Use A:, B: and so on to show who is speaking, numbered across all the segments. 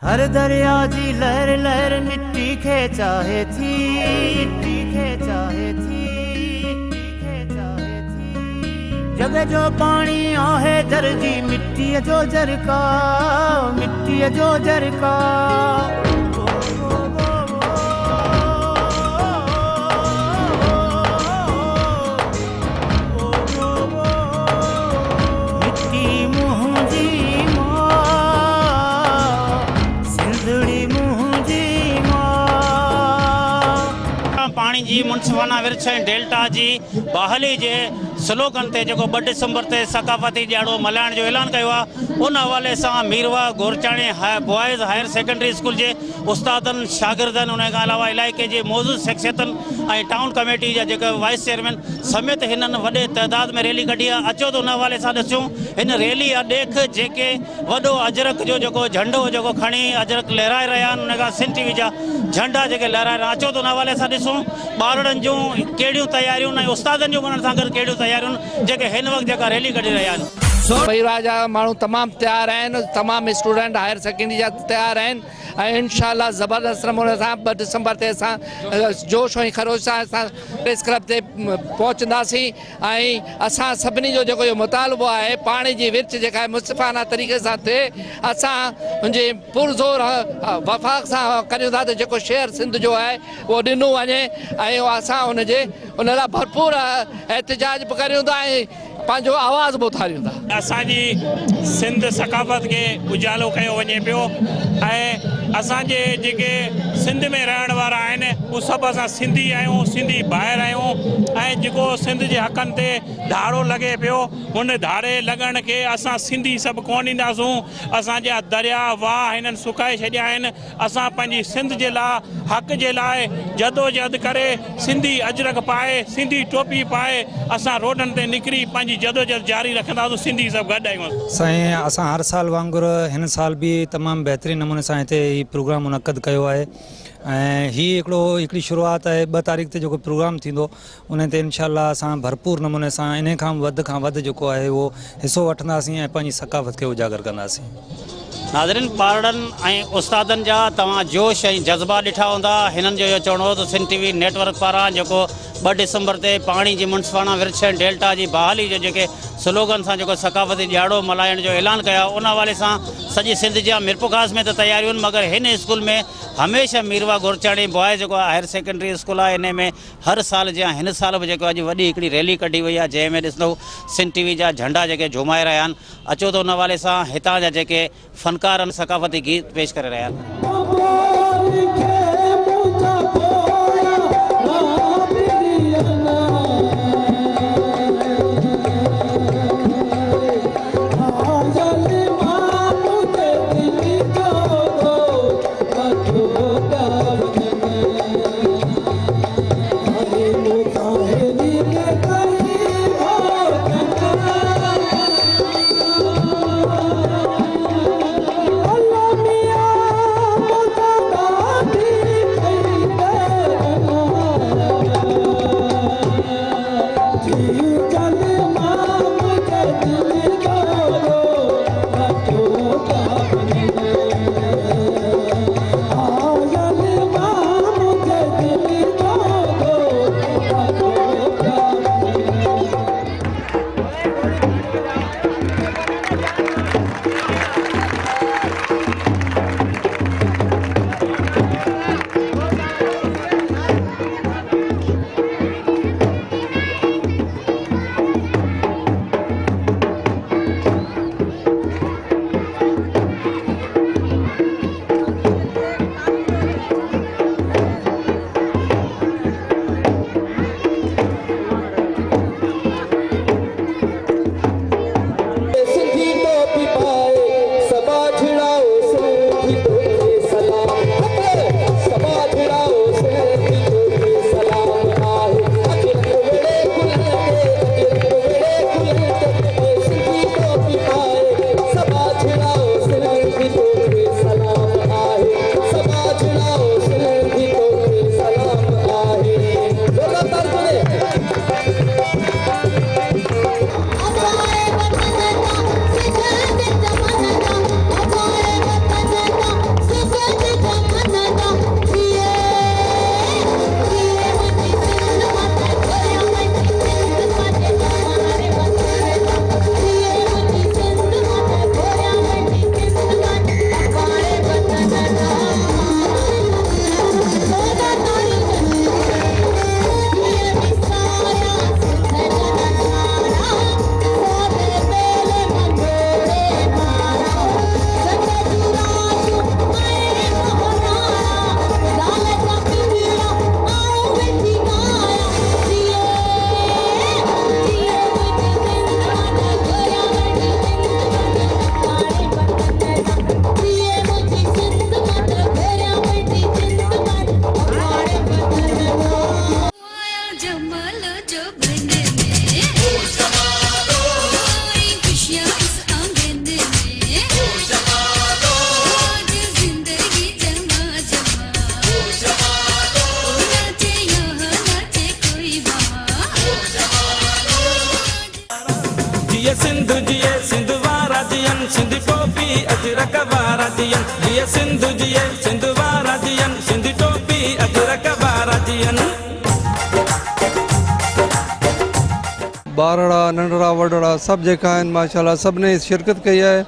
A: हर दरिया जी लहर लहर मिट्टी खे चाहे थी, मिट्टी खे चाहे थी, मिट्टी खे चाहे थी। जग जो पानी आहे दरजी मिट्टी जो जरका, मिट्टी जो जरका।
B: पानी जी मुनसिफाना विरछ डेल्टा जी बहाली जे स्लोगन ते जो 2 डिसंबर ते सकाफती ॾियारो मल्हाइण जो ऐलान किया उन हवाले से मीरवा गोरचाणी बॉयज़ हायर सेकेंडरी स्कूल के उस्तादन शागिर्दन उन अलावा इलाइके के मौजूद शख्सियतन टाउन कमेटी जो वाइस चेयरमैन समेत इन वे तदाद में रैली कढ़ी है। अचो तो उन हवाले से ॾिसूं इन रैली अॾेख जेके वो अजरक जो झंडो जो खड़ी अजरक लहराए रहा उन सिंध टीवी जा झंडा जो लहराए रहा। अचो तो उन हवाले से ॾिसूं ॿारनि जूं कहिड़ियूं तैयारियूं उस्तादन जो वञण सां गॾु कहिड़ियूं तैयारियूं जेके हिन वक़्तु जेका रैली कढी रहिया आहिनि।
C: परिवार जा माण्हू तमाम तैयार आहिनि, तमाम स्टूडेंट हायर सेकेंडरी जा तैयार आहिनि ऐं इंशाअल्लाह ज़बरदस्त नमूने सां 2 डिसंबर ते असां जोश ऐं खरोश सां असां प्रेस क्लब ते पहुचंदासीं ऐं असां सभिनी जो जेको इहो मुतालबो आहे पाणी जी विर्छ जेका आहे मुस्तफ़ाना तरीक़े सां थिए असां उनजे पुरज़ोर वफ़ाक़ सां करियूं था त जेको शेयर सिंध जो आहे उहो ॾिनो वञे ऐं असां उन लाइ भरपूर एहतजाज बि करियूं था ऐं पंहिंजो आवाज़ बि उथारियूं था।
D: असांजी सिंध सकाफ़त के उजालो कयो वञे पियो ऐं असांजे जेके सिंध में रहण वारा आहिनि उहे सभु असां सिंधी आहियूं, सिंधी ॿाहिरि आहियूं ऐं जेको सिंध जे हक़नि ते धाड़ो लॻे पियो हुन धाड़े लॻण खे असां सिंधी सभु कोन ईंदासूं। असांजा दरिया वाह हिननि सुकाए छॾिया आहिनि। असां पंहिंजी सिंध जे लाइ हक़ जे लाइ जदोजहद करे सिंधी अजरक पाए सिंधी टोपी पाए असां रोडनि ते निकिरी पंहिंजी जदोजहद जारी रखंदासूं। सिंधी सभु गॾु आहियूं।
E: साईं असां हर साल वांगुरु हिन साल भी तमामु बहितरीन नमूने सां हिते ही प्रोग्राम मुनक़द कयो आहे ऐं हिकिड़ी शुरुआत आहे 2 तारीख़ ते जेको प्रोग्राम थींदो उन ते इंशाअल्लाह असां भरपूर नमूने सां इन खां वधि जेको आहे उहो हिसो वठंदासीं ऐं पंहिंजी सकाफ़त खे उजागर कंदासीं।
B: नाज़रीन ॿारनि ऐं उस्तादनि जा तव्हां जोश ऐं जज़्बा ॾिठा हूंदा। हिननि जो इहो चवणो हो त सिंध टीवी नेटवर्क पारां जेको 2 डिसंबर ते पाणी जी मुनसिफाना विरछ डेल्टा जी बहाली जो जेके स्लोगन सां जेको सकाफ़ती ॾियारो मल्हाइण जो ऐलान कया उन हवाले सां सॼी सिंध जा मिरपुखास में त तैयारियूं आहिनि मगर हिन स्कूल में हमेशह मीरवा गोरचाणी बॉयज़ जेको हायर सेकेंडरी स्कूल आहे इन में हर साल जा हिन साल भी जेको अॼु वॾी हिकिड़ी रैली कढी वई आहे जंहिंमें ॾिसंदो सिंध टीवी जा झंडा जेके झुमाए रहिया आहिनि। अचो तो उन हवाले सां हितां जा जेके फनकार सकाफ़ती गीत पेश करे रहिया आहिनि।
F: Allah सिंधी टोपी अजरक वारा दियन ये सिंधु जिए सिंधु वारा दियन सिंधी टोपी अजरक वारा दियन
G: ॿारड़ा नंढड़ा वॾड़ा सभु जेका आहिनि माशाल्लाह सभिनी शिरकत कई आहे।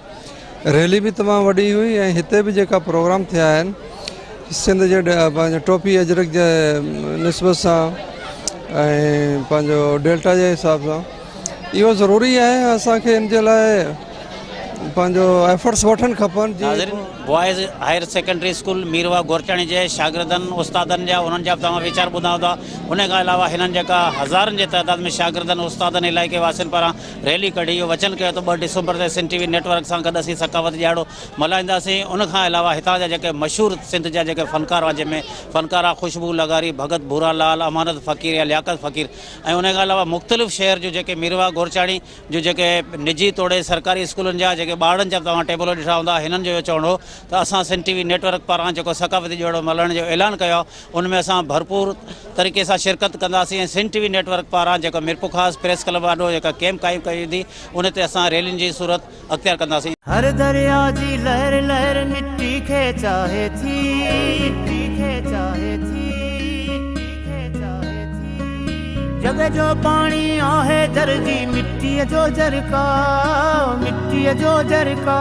G: रैली बि तमामु वॾी हुई ऐं हिते बि जेका प्रोग्राम थिया आहिनि सिंध जे पंहिंजो टोपी अजरक जे निस्बत सां ऐं पंहिंजो डेल्टा जे हिसाब सां इहो ज़रूरी आहे। असांखे इन जे लाइ पंहिंजो एफर्ट्स वठणु खपनि।
B: नाज़रीन, बॉयज़ हायर सेकेंडरी स्कूल मीरवा गोरचाणी जे शागिर्दनि उस्तादनि जा उन्हनि जा तव्हां वीचार ॿुधा था। उन खां अलावा हिननि जेका हज़ारनि जे तइदाद में शागिर्दनि उस्तादनि इलाइक़े वासियुनि पारां रैली कढी इहो वचन कयो त 2 डिसंबर ते सिंध टीवी नेटवर्क सां गॾु असीं सकाफ़त ॾियारो मल्हाईंदासीं। उन खां अलावा हितां जा जेके मशहूरु सिंध जा जेके फ़नकार हुआ जंहिंमें फ़नकार ख़ुशबू लगारी, भगत भूरालाल, अमानत फ़क़ीर या लियाकत फ़क़ीर ऐं उन खां अलावा मुख़्तलिफ़ शहर जो जेके मीरवा गोरचाणी जो जेके निजी तोड़े सरकारी स्कूलनि जा जेके ॿारनि जा तव्हां टेबल ॾिठा हूंदा। हिननि जो इहो चवणो हो त असां सिंध टीवी नेटवर्क पारां जेको सकाफ़ती ॾियारो मल्हाइण जो ऐलान कयो उन में असां भरपूर तरीक़े सां शिरकत कंदासीं। ऐं सिंध टीवी नेटवर्क पारां जेको मिरपुखास प्रेस क्लब वाॾो जेका कैम्प काइम कई वेंदी उन ते असां रैलियुनि जी सूरत अख़्तियार कंदासीं।
A: हर दरिया जी लहर लहर मिट्टी खे चाहे थी, मिट्टी खे चाहे थी, मिट्टी खे चाहे थी। जग जो पाणी आहे दर्जी मिट्टीअ जो जरका, मिट्टीअ जो जरका।